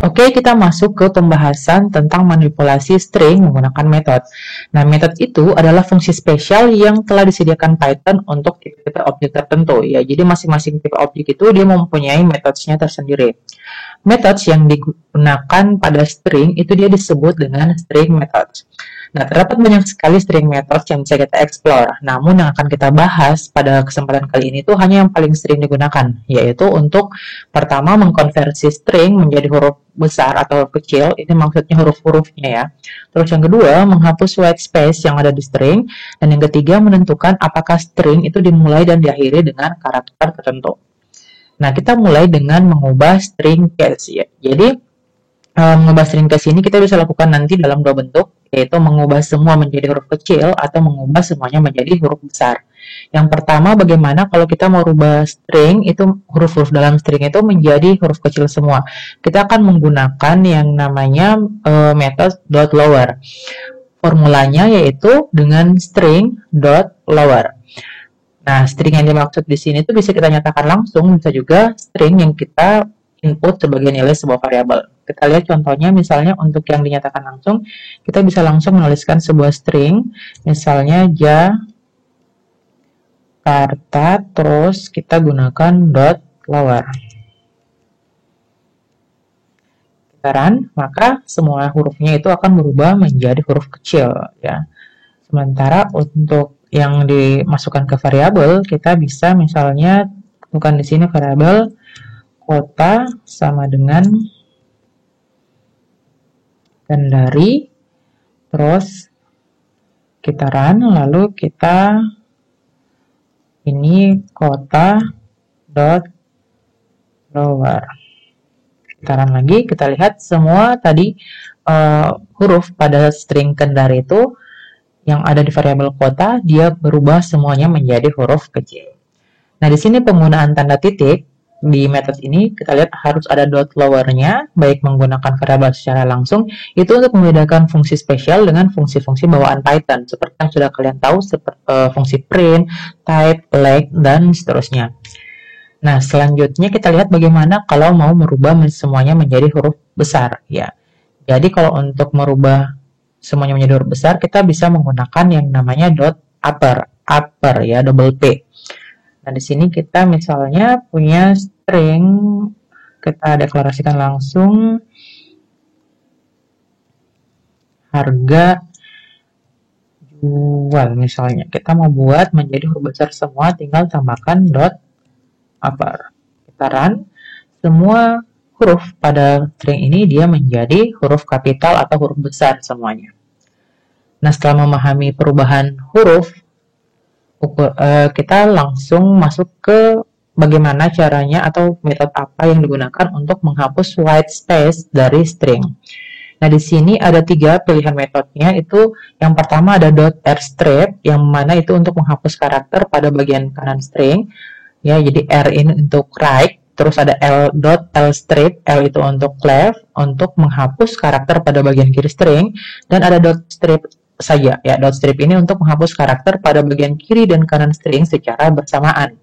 Oke, kita masuk ke pembahasan tentang manipulasi string menggunakan metode. Nah, metode itu adalah fungsi spesial yang telah disediakan Python untuk tipe-tipe objek tertentu. Ya, jadi masing-masing tipe objek itu dia mempunyai metodenya tersendiri. Methods yang digunakan pada string itu dia disebut dengan string methods. Nah, terdapat banyak sekali string methods yang bisa kita explore. Namun yang akan kita bahas pada kesempatan kali ini itu hanya yang paling sering digunakan, yaitu untuk pertama mengkonversi string menjadi huruf besar atau huruf kecil. Ini maksudnya huruf-hurufnya ya. Terus yang kedua, menghapus white space yang ada di string. Dan yang ketiga, menentukan apakah string itu dimulai dan diakhiri dengan karakter tertentu. Nah, kita mulai dengan mengubah string case ya. Jadi, mengubah string case ini kita bisa lakukan nanti dalam dua bentuk, yaitu mengubah semua menjadi huruf kecil atau mengubah semuanya menjadi huruf besar. Yang pertama, bagaimana kalau kita mau rubah string itu, huruf-huruf dalam string itu menjadi huruf kecil semua. Kita akan menggunakan yang namanya method .lower. Formulanya yaitu dengan string .lower. Nah, string yang dimaksud di sini itu bisa kita nyatakan langsung, bisa juga string yang kita input sebagai nilai sebuah variabel. Kita lihat contohnya, misalnya untuk yang dinyatakan langsung, kita bisa langsung menuliskan sebuah string, misalnya Jakarta, terus kita gunakan .lower. Kita run, maka semua hurufnya itu akan berubah menjadi huruf kecil ya. Sementara untuk yang dimasukkan ke variabel, kita bisa misalnya bukan di sini variabel kota sama dengan Kendari, terus kita run, lalu kita ini kota .lower. Kita run lagi, kita lihat semua tadi huruf pada string Kendari itu yang ada di variabel kota, dia berubah semuanya menjadi huruf kecil. Nah, di sini penggunaan tanda titik di metode ini, kita lihat harus ada .lower-nya, baik menggunakan variabel secara langsung, itu untuk membedakan fungsi spesial dengan fungsi-fungsi bawaan Python, seperti yang sudah kalian tahu, seperti fungsi print, type, leg, dan seterusnya. Nah, selanjutnya kita lihat bagaimana kalau mau merubah semuanya menjadi huruf besar, ya. Jadi, kalau untuk merubah semuanya menjadi huruf besar, kita bisa menggunakan yang namanya upper ya, double P. Nah, di sini kita misalnya punya string, kita deklarasikan langsung harga jual misalnya. Kita mau buat menjadi huruf besar semua, tinggal tambahkan upper. Kita run, semua huruf pada string ini dia menjadi huruf kapital atau huruf besar semuanya. Nah, setelah memahami perubahan huruf, kita langsung masuk ke bagaimana caranya atau metode apa yang digunakan untuk menghapus white space dari string. Nah, di sini ada 3 pilihan metodenya. Itu yang pertama ada .rstrip, yang mana itu untuk menghapus karakter pada bagian kanan string. Ya, jadi R ini untuk right. Terus ada .lstrip, L itu untuk left, untuk menghapus karakter pada bagian kiri string, dan ada .strip saja ya. .strip ini untuk menghapus karakter pada bagian kiri dan kanan string secara bersamaan.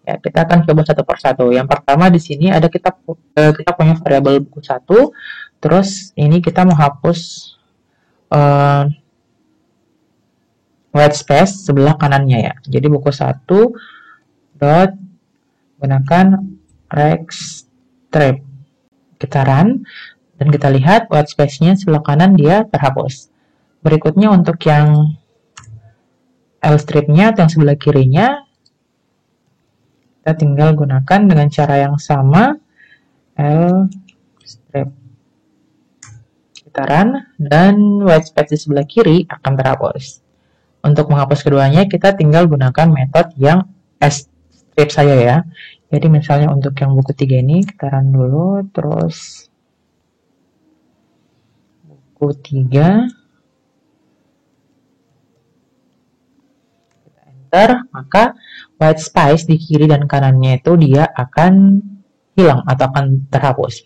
Ya, kita akan coba satu persatu. Yang pertama di sini ada kita punya variabel buku 1, terus ini kita menghapus white space sebelah kanannya ya. Jadi buku 1 dot gunakan rstrip. Kita run dan kita lihat white space-nya sebelah kanan dia terhapus. Berikutnya untuk yang L-strip-nya atau yang sebelah kirinya, kita tinggal gunakan dengan cara yang sama, L-strip. Kita run, dan white space di sebelah kiri akan terhapus. Untuk menghapus keduanya, kita tinggal gunakan metode yang S-strip saja ya. Jadi misalnya untuk yang buku 3 ini, kita run dulu, terus buku 3, maka white space di kiri dan kanannya itu dia akan hilang atau akan terhapus.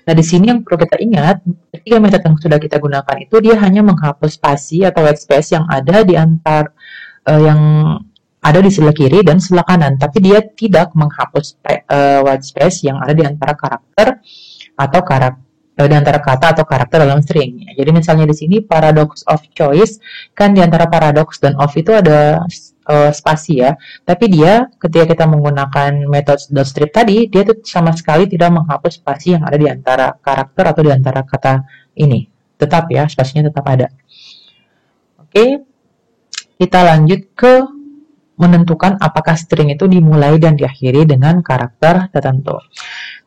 Nah, di sini yang perlu kita ingat, ketiga metode yang sudah kita gunakan itu dia hanya menghapus spasi atau white space yang ada di antar yang ada di sebelah kiri dan sebelah kanan, tapi dia tidak menghapus white space yang ada di antara karakter atau di antara kata atau karakter dalam string. Jadi misalnya di sini paradox of choice, kan di antara paradox dan of itu ada spasi ya. Tapi dia ketika kita menggunakan metode .strip tadi, dia tuh sama sekali tidak menghapus spasi yang ada di antara karakter atau di antara kata ini. Tetap ya, spasinya tetap ada. Oke, kita lanjut ke menentukan apakah string itu dimulai dan diakhiri dengan karakter tertentu.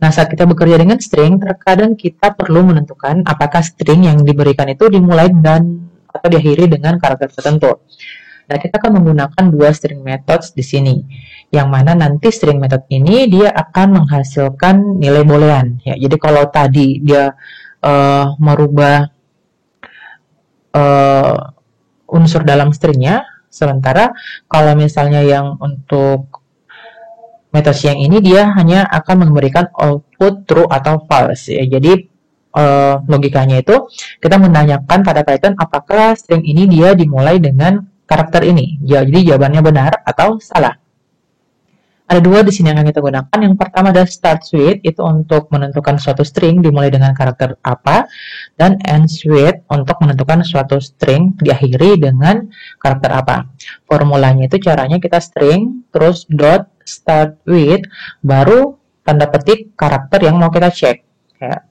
Nah, saat kita bekerja dengan string, terkadang kita perlu menentukan apakah string yang diberikan itu dimulai dan atau diakhiri dengan karakter tertentu. Nah, kita akan menggunakan dua string methods di sini, yang mana nanti string method ini dia akan menghasilkan nilai boolean. Ya, jadi kalau tadi dia merubah unsur dalam stringnya, sementara kalau misalnya yang untuk metode yang ini dia hanya akan memberikan output true atau false ya. Jadi logikanya itu kita menanyakan pada Python apakah string ini dia dimulai dengan karakter ini. Jadi jawabannya benar atau salah. Ada dua di sini yang akan kita gunakan. Yang pertama adalah start with, itu untuk menentukan suatu string dimulai dengan karakter apa, dan end with untuk menentukan suatu string diakhiri dengan karakter apa. Formulanya itu caranya kita string terus dot start with baru tanda petik karakter yang mau kita cek. Ya.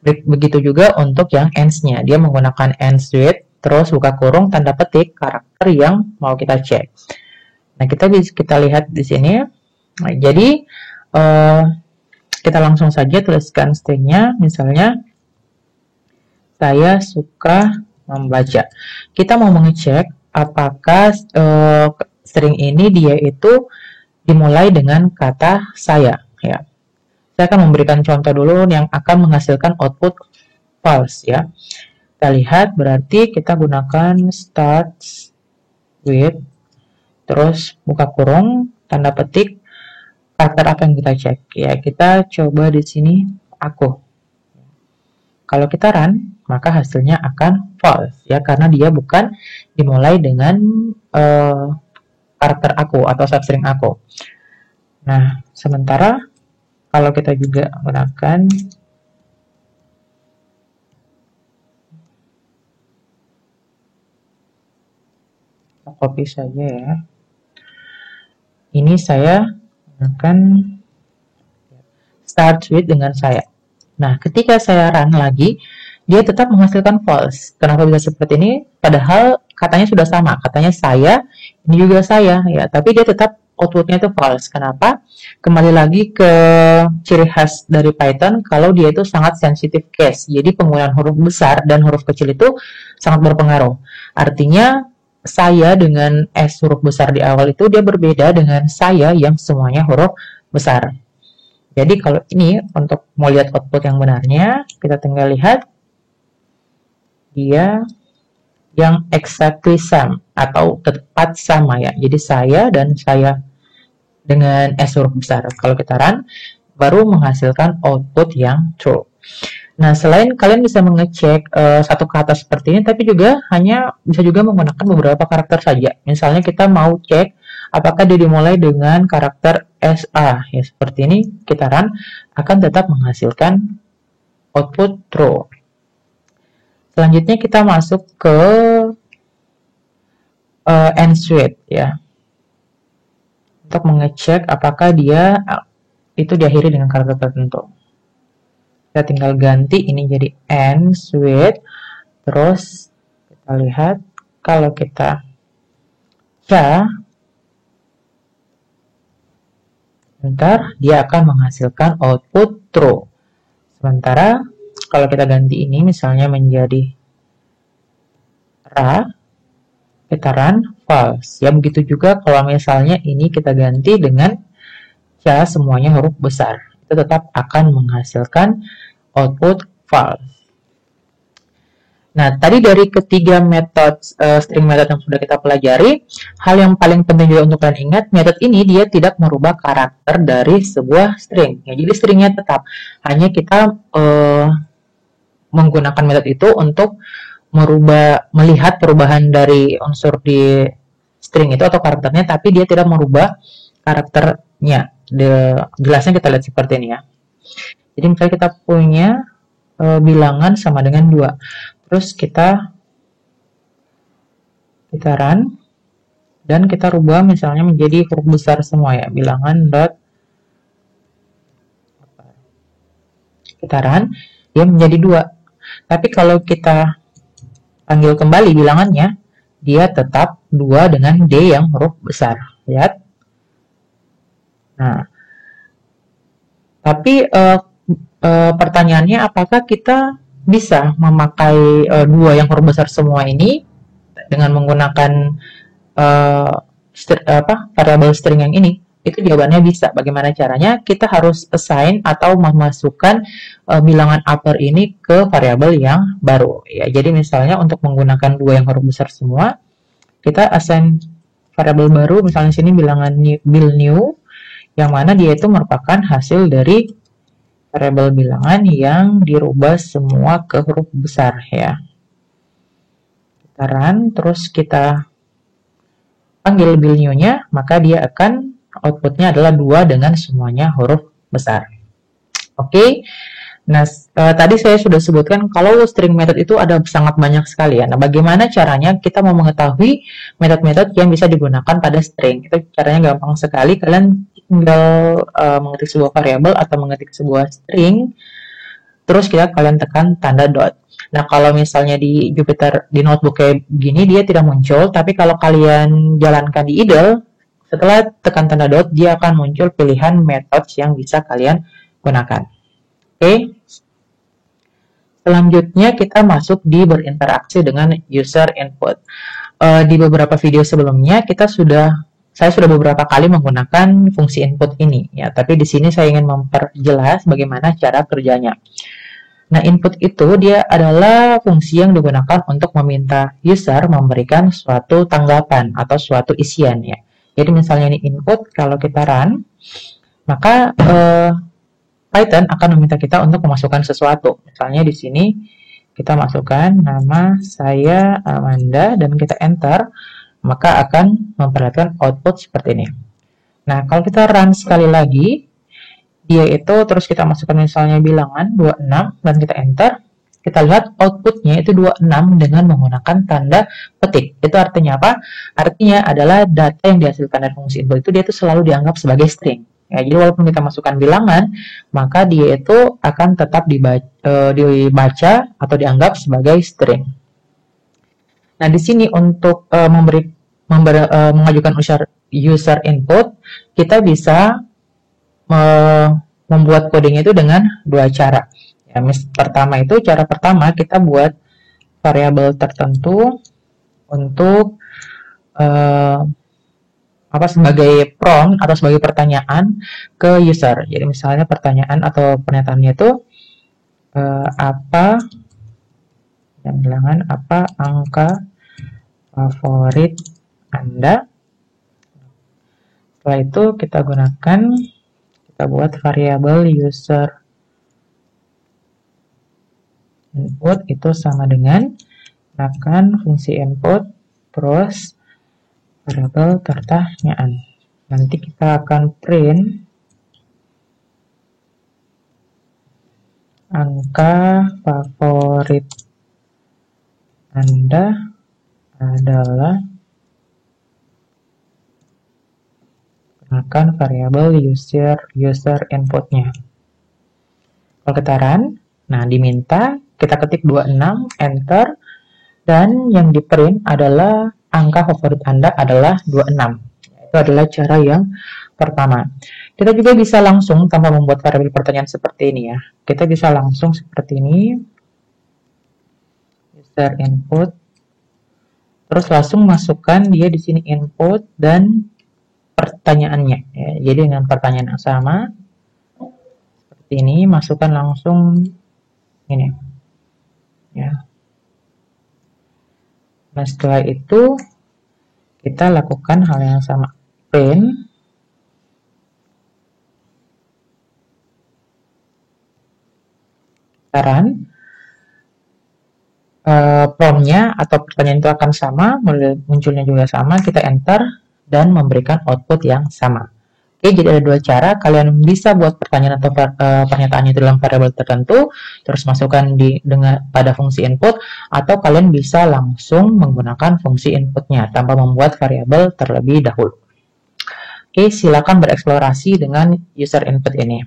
Begitu juga untuk yang ends-nya. Dia menggunakan ends with terus buka kurung tanda petik karakter yang mau kita cek. Nah, kita lihat di sini. Nah, jadi kita langsung saja tuliskan stringnya. Misalnya saya suka membaca. Kita mau mengecek apakah string ini dia itu dimulai dengan kata saya. Ya, saya akan memberikan contoh dulu yang akan menghasilkan output false. Ya, kita lihat berarti kita gunakan start with terus buka kurung tanda petik karakter apa yang kita cek. Ya, kita coba di sini aku. Kalau kita run, maka hasilnya akan false ya, karena dia bukan dimulai dengan karakter aku atau substring aku. Nah, sementara kalau kita juga gunakan copy saja ya. Ini saya gunakan start with dengan saya. Nah, ketika saya run lagi, dia tetap menghasilkan false. Kenapa bisa seperti ini? Padahal katanya sudah sama, katanya saya, ini juga saya, ya. Tapi dia tetap outputnya itu false. Kenapa? Kembali lagi ke ciri khas dari Python, kalau dia itu sangat sensitive case. Jadi penggunaan huruf besar dan huruf kecil itu sangat berpengaruh. Artinya saya dengan S huruf besar di awal itu dia berbeda dengan saya yang semuanya huruf besar. Jadi kalau ini untuk mau lihat output yang benarnya, kita tinggal lihat dia yang exactly same atau tepat sama ya. Jadi saya dan saya dengan S huruf besar. Kalau kita run, baru menghasilkan output yang true. Nah, selain kalian bisa mengecek satu kata seperti ini, tapi juga bisa juga menggunakan beberapa karakter saja. Misalnya kita mau cek apakah dia dimulai dengan karakter SA. Ya, seperti ini kita run, akan tetap menghasilkan output true. Selanjutnya kita masuk ke end with ya. Untuk mengecek apakah dia itu diakhiri dengan karakter tertentu. Kita tinggal ganti ini jadi end with, terus kita lihat kalau kita bentar, dia akan menghasilkan output true. Sementara kalau kita ganti ini misalnya menjadi ra, kita run false. Ya, begitu juga kalau misalnya ini kita ganti dengan semuanya huruf besar, itu tetap akan menghasilkan output false. Nah, tadi dari ketiga metode string method yang sudah kita pelajari, hal yang paling penting juga untuk kalian ingat, metode ini dia tidak merubah karakter dari sebuah string. Ya, jadi stringnya tetap, hanya kita menggunakan metode itu untuk melihat perubahan dari unsur di string itu atau karakternya, tapi dia tidak merubah karakternya. Jelasnya kita lihat seperti ini ya. Jadi misalnya kita punya bilangan sama dengan 2. Terus kita run dan kita rubah misalnya menjadi huruf besar semua ya, bilangan dot, kita run, dia menjadi 2. Tapi kalau kita panggil kembali bilangannya, dia tetap 2 dengan D yang huruf besar. Lihat. Nah, tapi pertanyaannya apakah kita bisa memakai 2 yang huruf besar semua ini dengan menggunakan variabel string yang ini? Itu jawabannya bisa. Bagaimana caranya? Kita harus assign atau memasukkan bilangan upper ini ke variabel yang baru. Ya, jadi misalnya untuk menggunakan 2 yang huruf besar semua, kita assign variabel baru, misalnya sini bilangan bil new, yang mana dia itu merupakan hasil dari variabel bilangan yang dirubah semua ke huruf besar ya. Kita run, terus kita panggil bil new-nya, maka dia akan outputnya adalah 2 dengan semuanya huruf besar. Oke. Nah, tadi saya sudah sebutkan kalau string method itu ada sangat banyak sekali ya. Nah, bagaimana caranya kita mau mengetahui metode-metode yang bisa digunakan pada string? Itu caranya gampang sekali. Kalian tinggal mengetik sebuah variabel atau mengetik sebuah string, terus kalian tekan tanda dot. Nah, kalau misalnya di Jupyter, di notebook kayak gini, dia tidak muncul. Tapi kalau kalian jalankan di idle, setelah tekan tanda dot, dia akan muncul pilihan metode yang bisa kalian gunakan. Oke. Selanjutnya kita masuk di berinteraksi dengan user input. Di beberapa video sebelumnya saya sudah beberapa kali menggunakan fungsi input ini ya, tapi di sini saya ingin memperjelas bagaimana cara kerjanya. Nah, input itu dia adalah fungsi yang digunakan untuk meminta user memberikan suatu tanggapan atau suatu isian ya. Jadi misalnya ini input, kalau kita run, maka Python akan meminta kita untuk memasukkan sesuatu. Misalnya di sini kita masukkan nama saya Amanda dan kita enter, maka akan memperlihatkan output seperti ini. Nah, kalau kita run sekali lagi, dia itu terus kita masukkan misalnya bilangan 26 dan kita enter, kita lihat outputnya itu 26 dengan menggunakan tanda petik. Itu artinya apa? Artinya adalah data yang dihasilkan dari fungsi input itu dia itu selalu dianggap sebagai string. Ya, jadi walaupun kita masukkan bilangan, maka dia itu akan tetap dibaca atau dianggap sebagai string. Nah, di sini untuk mengajukan user input, kita bisa membuat coding itu dengan 2 cara. Ya, cara pertama kita buat variabel tertentu untuk sebagai prompt atau sebagai pertanyaan ke user. Jadi misalnya pertanyaan atau pernyataannya itu apa angka favorit Anda. Setelah itu kita buat variabel user input itu sama dengan gunakan fungsi input terus variabel pertanyaan. Nanti kita akan print angka favorit Anda adalah, gunakan variabel user inputnya. Kalau kita run, nah diminta kita ketik 26, enter, dan yang di print adalah angka favorit Anda adalah 26. Itu adalah cara yang pertama. Kita juga bisa langsung tanpa membuat variabel pertanyaan seperti ini ya. Kita bisa langsung seperti ini. User input. Terus langsung masukkan dia di sini input dan pertanyaannya. Ya, jadi dengan pertanyaan yang sama. Seperti ini, masukkan langsung ini. Ya. Nah, setelah itu kita lakukan hal yang sama, print run, promptnya atau pertanyaan itu akan sama, munculnya juga sama, kita enter dan memberikan output yang sama. Oke, jadi ada dua cara. Kalian bisa buat pertanyaan atau pernyataannya itu dalam variabel tertentu, terus masukkan pada fungsi input, atau kalian bisa langsung menggunakan fungsi inputnya tanpa membuat variabel terlebih dahulu. Oke, silakan bereksplorasi dengan user input ini.